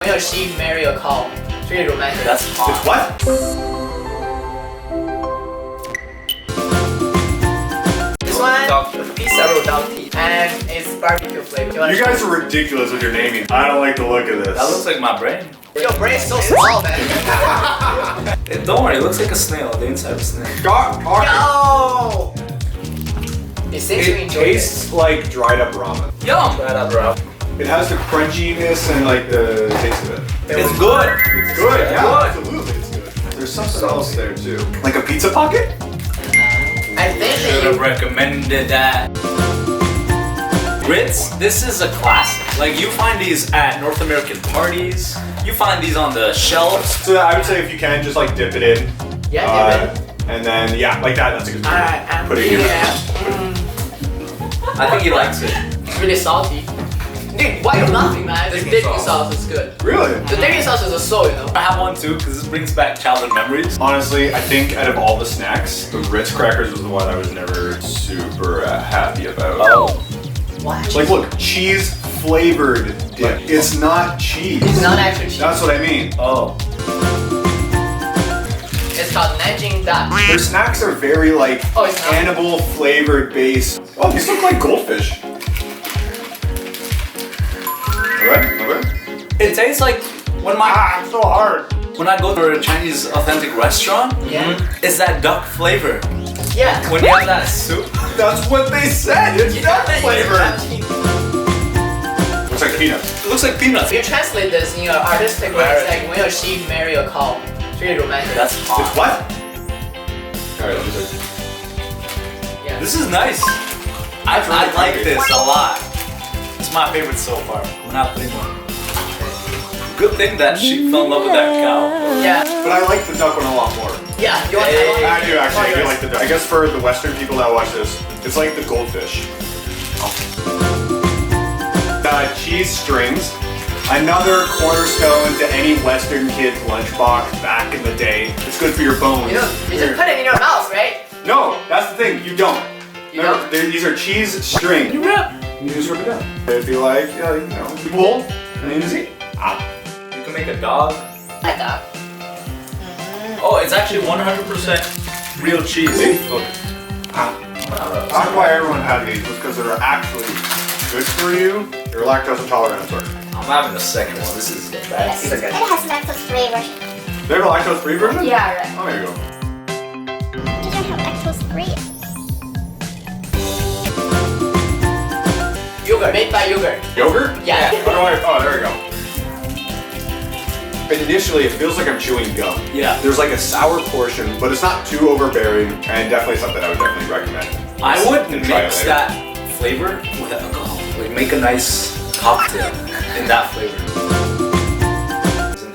有 she marry a cow， 最 romantic。 That's hot. It's what? This one, pizza Rollups and it's barbecue flavor. You guys are ridiculous with your naming. I don't like the look of this. That looks like my brain. Your brain's so small, man. Don't worry, it looks like a snail. The inside of a snail. Yo! It seems you It enjoy tastes like dried up ramen. Yum! Right up, bro. It has the crunchiness and like the taste of it. It's good. It's good, yeah, good. absolutely it's good. There's something else there too. Like a pizza pocket? I think Should that have you... recommended that. Ritz, this is a classic. Like you find these at North American parties. You find these on the shelves. So I would say if you can, just like dip it in. Yeah, dip it. And then, yeah, like that, that's a good Alright, put it in. I think he likes it. It's really salty. Dude, why are you laughing, man? The dipping sauce is good. Really? The dipping sauce is a soul, you know. I have one too because this brings back childhood memories. Honestly, I think out of all the snacks, the Ritz Crackers was the one I was never super happy about. Oh. Why? Like, look, cheese flavored dip. It's not cheese. It's not actually cheese. That's what I mean. Oh. It's called Nanjing Duck. Their snacks are very like Oh, it's not? animal flavored based. Oh, these look like goldfish. Okay. It tastes like when It's so hard. when I go to a Chinese authentic restaurant. Yeah. It's that duck flavor. Yeah. When you have that soup. That's what they said. It's duck flavored. If Looks like peanuts. It looks like peanuts. you translate this in your artistic way, it's like when your she marry a cow. It's really romantic. That's It's hot. what? Alright, let me see. Yeah. This is nice. I like this a lot. It's my favorite so far. I'm not putting one. Good thing that she fell in love with that cow. Yeah. But I like the duck one a lot more. Yeah. You want Hey. I do actually. I do like the duck. I guess for the Western people that watch this, it's like the goldfish. Cheestrings. Another cornerstone to any Western kid's lunchbox back in the day. It's good for your bones. You just put it in your mouth, right? No, that's the thing. You don't. You don't? These are cheese strings. You rip. You just rip it down. If you like, you know, you pull and you just eat. You can make a dog. Like that. Oh, it's actually 100% real cheese. Look. That's why everyone has these, because they're actually good for you. You're lactose intolerant, sorry. I'm having the second one. This is bad. It's okay. It has lactose-free version. They have a lactose-free version? Yeah, right. Oh, there you go. Did you have lactose-free? Yogurt, made by yogurt. Yogurt? Yeah. Oh, there we go. And initially, it feels like I'm chewing gum. Yeah. There's like a sour portion, but it's not too overbearing, and definitely something I would definitely recommend. I would And try it mix later. that flavor with alcohol. Like make a nice cocktail in that flavor.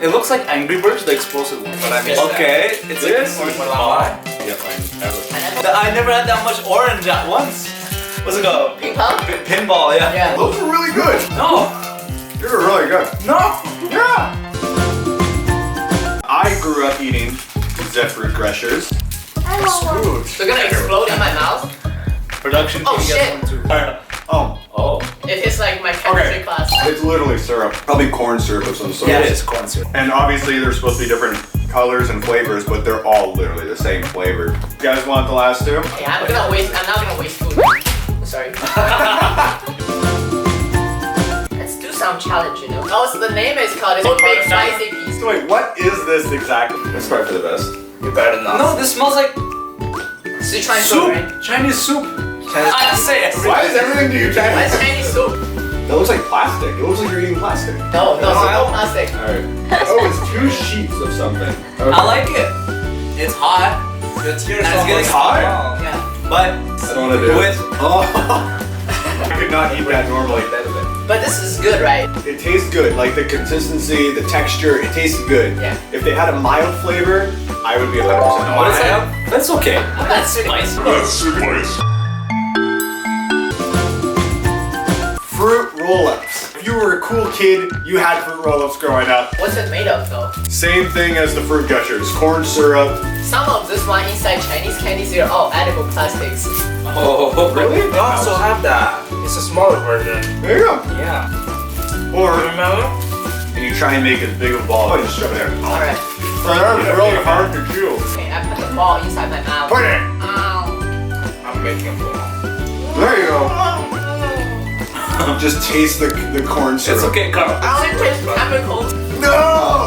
It looks like Angry Birds, the explosive one. But I missed Okay, it's like This a is pie. Yep, I never had that much orange at once. What's it called? Ping pong? Pinball, yeah. Yeah. Those are really good. No, They're really good. no. Yeah. I grew up eating Zephyr Gushers. I want one. They're gonna explode in my mouth. Production Oh, can shit. get one too. Oh, Oh. It is like my chemistry class. it's literally syrup. Probably corn syrup of some sort. Yeah, it is corn syrup. And obviously there's supposed to be different colors and flavors, but they're all literally the same flavor. You guys want the last two? Yeah, I'm not gonna waste food. Sorry. Let's do some challenge, you know. Oh, so the name is called it's a big spicy piece. So wait, what is this exactly? Let's try for the best. You better not. No, this smells like Sichuan soup, soup. right? Chinese soup. I say it. Why is everything to you Why Chinese? is Chinese soup? That looks like plastic. It looks like you're eating plastic. No, no plastic. Alright. Oh, it's two sheets of something. Okay. I like it. It's hot. Your tears And it's almost getting hot. Yeah. But I don't want to do with it. Oh. I could not eat that normally. But this is good, right? It tastes good. Like the consistency, the texture, it tastes good. Yeah. If they had a mild flavor, I would be 100% on what is it. that? That's okay. That's spicy. Fruit roll-ups. If you were a cool kid, you had fruit roll-ups growing up. What's it made of though? Same thing as the fruit gushers. Corn syrup. Some of this one inside Chinese candies are all edible plastics. Oh, Really? We also have that. It's a smaller version. There you go. Yeah. Or Remember? and you try and make as big a ball and just shove it out. Alright. They're really hard to chew. Okay, I put the ball inside my mouth. Put it. Ow. I'm making a ball. There you go. Just taste the corn syrup. It's okay, Carl. I only taste chemicals. No!